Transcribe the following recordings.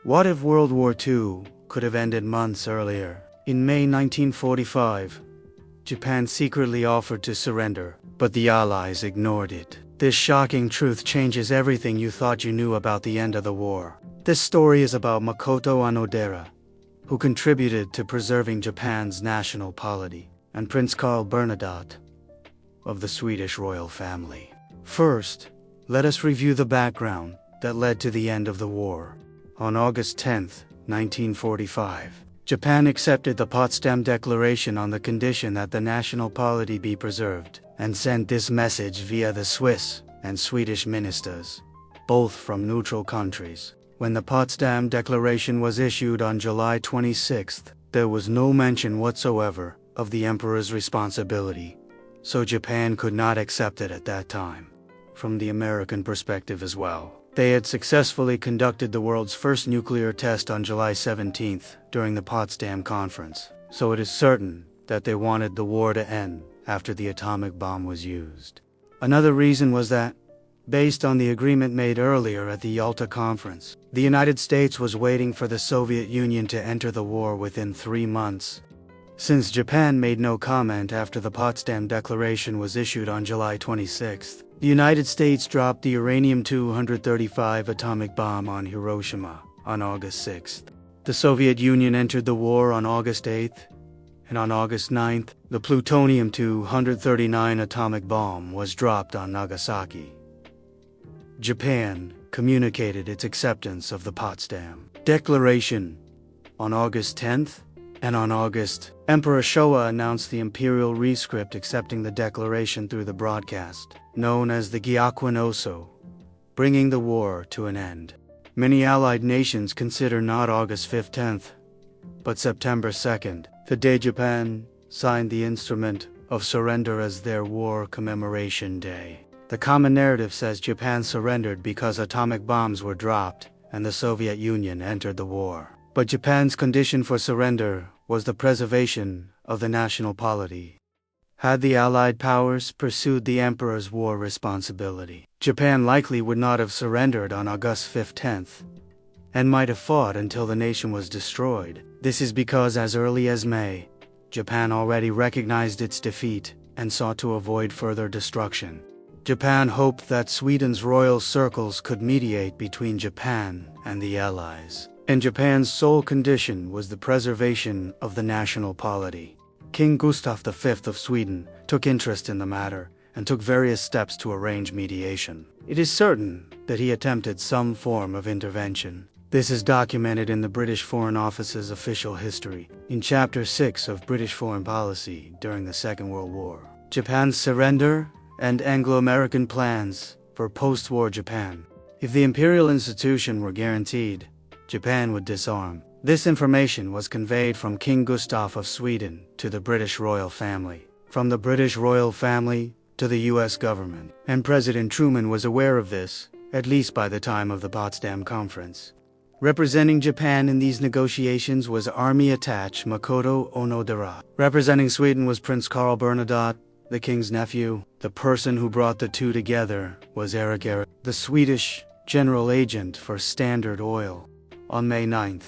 What if World War II could have ended months earlier? In May 1945, Japan secretly offered to surrender, but the Allies ignored it. This shocking truth changes everything you thought you knew about the end of the war. This story is about Makoto Onodera, who contributed to preserving Japan's national polity, and Prince Bernadotte of the Swedish Royal Family. First, let us review the background that led to the end of the war. On August 10, 1945, Japan accepted the Potsdam Declaration on the condition that the national polity be preserved, and sent this message via the Swiss and Swedish ministers, both from neutral countries. When the Potsdam Declaration was issued on July 26, there was no mention whatsoever of the emperor's responsibility, so Japan could not accept it at that time. From the American perspective as well, they had successfully conducted the world's first nuclear test on July 17 during the Potsdam Conference, so it is certain that they wanted the war to end after the atomic bomb was used. Another reason was that, based on the agreement made earlier at the Yalta Conference, the United States was waiting for the Soviet Union to enter the war within 3 months. Since Japan made no comment after the Potsdam Declaration was issued on July 26, the United States dropped the uranium-235 atomic bomb on Hiroshima on August 6. The Soviet Union entered the war on August 8, and on August 9, the plutonium-239 atomic bomb was dropped on Nagasaki. Japan communicated its acceptance of the Potsdam Declaration on August 10th, and on August, Emperor Showa announced the imperial rescript accepting the declaration through the broadcast, known as the Gyakuin Oso, bringing the war to an end. Many Allied nations consider not August 15th, but September 2nd, the day Japan signed the instrument of surrender as their war commemoration day. The common narrative says Japan surrendered because atomic bombs were dropped and the Soviet Union entered the war. But Japan's condition for surrender was the preservation of the national polity. Had the Allied powers pursued the emperor's war responsibility, Japan likely would not have surrendered on August 15th, and might have fought until the nation was destroyed. This is because as early as May, Japan already recognized its defeat and sought to avoid further destruction. Japan hoped that Sweden's royal circles could mediate between Japan and the Allies, and Japan's sole condition was the preservation of the national polity. King Gustav V of Sweden took interest in the matter and took various steps to arrange mediation. It is certain that he attempted some form of intervention. This is documented in the British Foreign Office's official history, in Chapter 6 of British Foreign Policy during the Second World War. Japan's surrender and Anglo-American plans for post-war Japan. If the imperial institution were guaranteed, Japan would disarm. This information was conveyed from King Gustav of Sweden to the British Royal Family, from the British Royal Family to the US government, and President Truman was aware of this, at least by the time of the Potsdam Conference. Representing Japan in these negotiations was Army Attaché Makoto Onodera. Representing Sweden was Prince Bernadotte, the king's nephew. The person who brought the two together was Eriksson, the Swedish general agent for Standard Oil. On May 9th,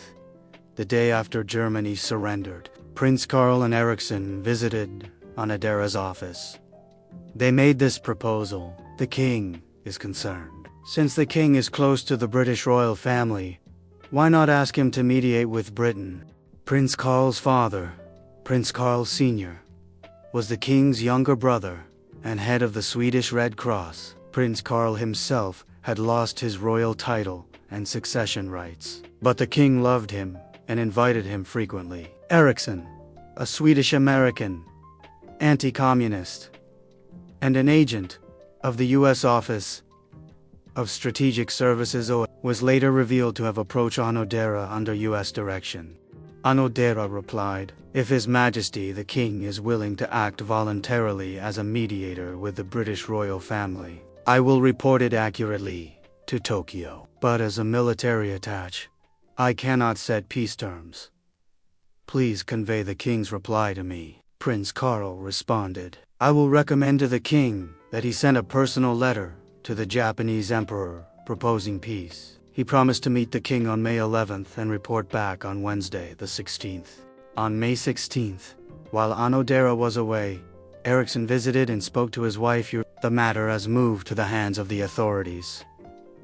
the day after Germany surrendered, Prince Karl and Eriksson visited Onodera's office. They made this proposal. The king is concerned. Since the king is close to the British royal family, why not ask him to mediate with Britain? Prince Karl's father, Prince Karl Sr., was the king's younger brother and head of the Swedish Red Cross. Prince Karl himself had lost his royal title and succession rights, but the king loved him and invited him frequently. Eriksson, a Swedish-American, anti-communist, and an agent of the U.S. Office of Strategic Services, was later revealed to have approached Onodera under U.S. direction. Onodera replied, "If His Majesty the King is willing to act voluntarily as a mediator with the British royal family, I will report it accurately to Tokyo. But as a military attaché, I cannot set peace terms. Please convey the King's reply to me." Prince Karl responded, "I will recommend to the King that he send a personal letter to the Japanese Emperor proposing peace. He promised to meet the king on May 11th and report back on Wednesday, the 16th. On May 16th, while Onodera was away, Eriksson visited and spoke to his wife. The matter has moved to the hands of the authorities.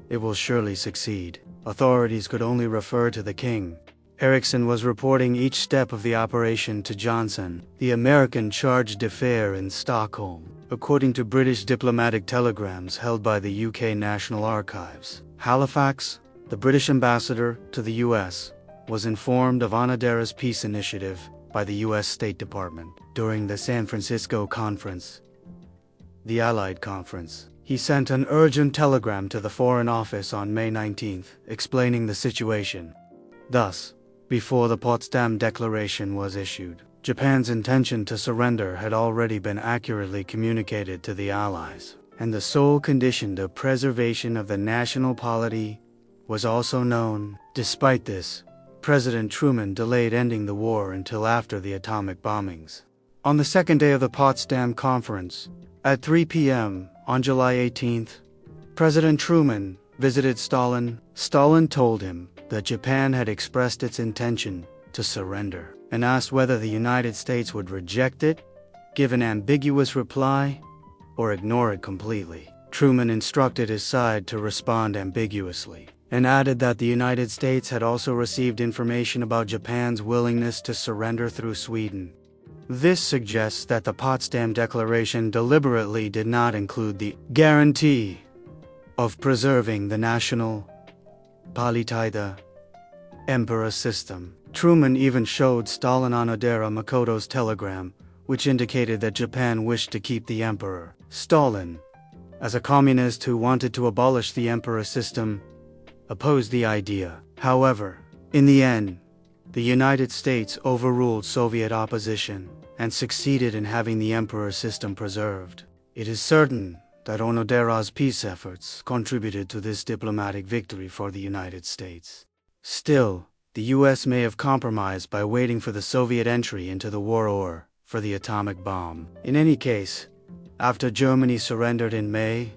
It will surely succeed. Authorities could only refer to the king. Eriksson was reporting each step of the operation to Johnson, the American charge d'affaires in Stockholm, according to British diplomatic telegrams held by the UK National Archives. Halifax, the British ambassador to the US, was informed of Onodera's peace initiative by the US State Department during the San Francisco Conference, the Allied Conference. He sent an urgent telegram to the Foreign Office on May 19th, explaining the situation. Thus, before the Potsdam Declaration was issued, Japan's intention to surrender had already been accurately communicated to the Allies, and the sole condition of preservation of the national polity was also known. Despite this, President Truman delayed ending the war until after the atomic bombings. On the second day of the Potsdam Conference, at 3 p.m. on July 18th, President Truman visited Stalin. Stalin told him that Japan had expressed its intention to surrender and asked whether the United States would reject it, give an ambiguous reply, or ignore it completely. Truman instructed his side to respond ambiguously, and added that the United States had also received information about Japan's willingness to surrender through Sweden. This suggests that the Potsdam Declaration deliberately did not include the guarantee of preserving the national polity, the emperor system. Truman even showed Stalin Onodera Makoto's telegram, which indicated that Japan wished to keep the emperor. Stalin, as a communist who wanted to abolish the emperor system, opposed the idea. However, in the end, the United States overruled Soviet opposition and succeeded in having the emperor system preserved. It is certain that Onodera's peace efforts contributed to this diplomatic victory for the United States. Still, the US may have compromised by waiting for the Soviet entry into the war or for the atomic bomb. In any case, after Germany surrendered in May,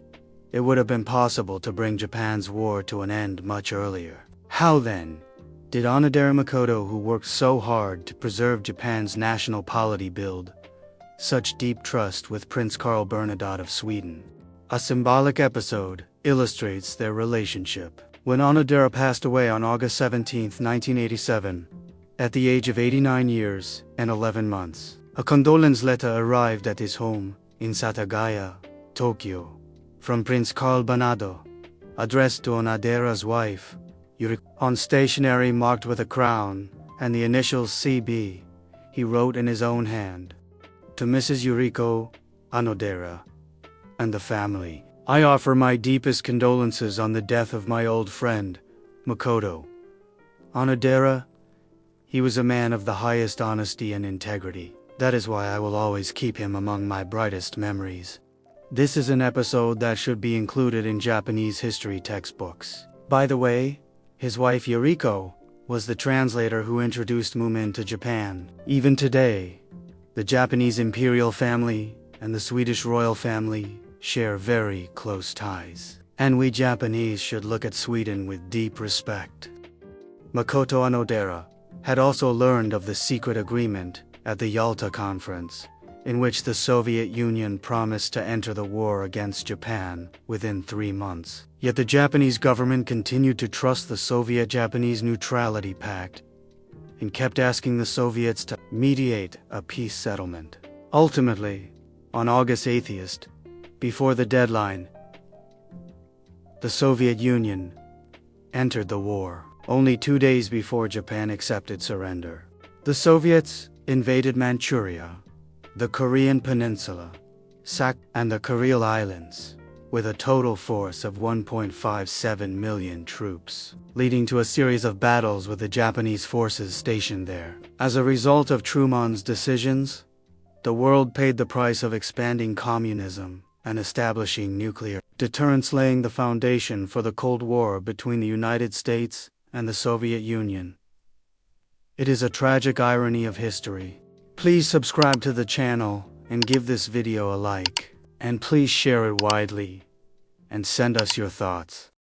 it would have been possible to bring Japan's war to an end much earlier. How then did Onodera Makoto, who worked so hard to preserve Japan's national polity, build such deep trust with Prince Bernadotte of Sweden? A symbolic episode illustrates their relationship. When Onodera passed away on August 17, 1987, at the age of 89 years and 11 months, a condolence letter arrived at his home in Satagaya, Tokyo, from Prince Bernadotte, addressed to Onodera's wife, Yuriko. On stationery marked with a crown and the initials CB, he wrote in his own hand, "To Mrs. Yuriko Onodera and the family, I offer my deepest condolences on the death of my old friend, Makoto. Onodera, he was a man of the highest honesty and integrity. That is why I will always keep him among my brightest memories." This is an episode that should be included in Japanese history textbooks. By the way, his wife Yuriko was the translator who introduced Mumin to Japan. Even today, the Japanese Imperial Family and the Swedish Royal Family share very close ties, and we Japanese should look at Sweden with deep respect. Makoto Onodera had also learned of the secret agreement at the Yalta Conference, in which the Soviet Union promised to enter the war against Japan within 3 months. Yet the Japanese government continued to trust the Soviet-Japanese Neutrality Pact and kept asking the Soviets to mediate a peace settlement. Ultimately, on August 8th, before the deadline, the Soviet Union entered the war. Only 2 days before Japan accepted surrender, the Soviets invaded Manchuria, the Korean Peninsula, and the Kuril Islands, with a total force of 1.57 million troops, leading to a series of battles with the Japanese forces stationed there. As a result of Truman's decisions, the world paid the price of expanding communism and establishing nuclear deterrence, laying the foundation for the Cold War between the United States and the Soviet Union. It is a tragic irony of history. Please subscribe to the channel and give this video a like, and please share it widely and send us your thoughts.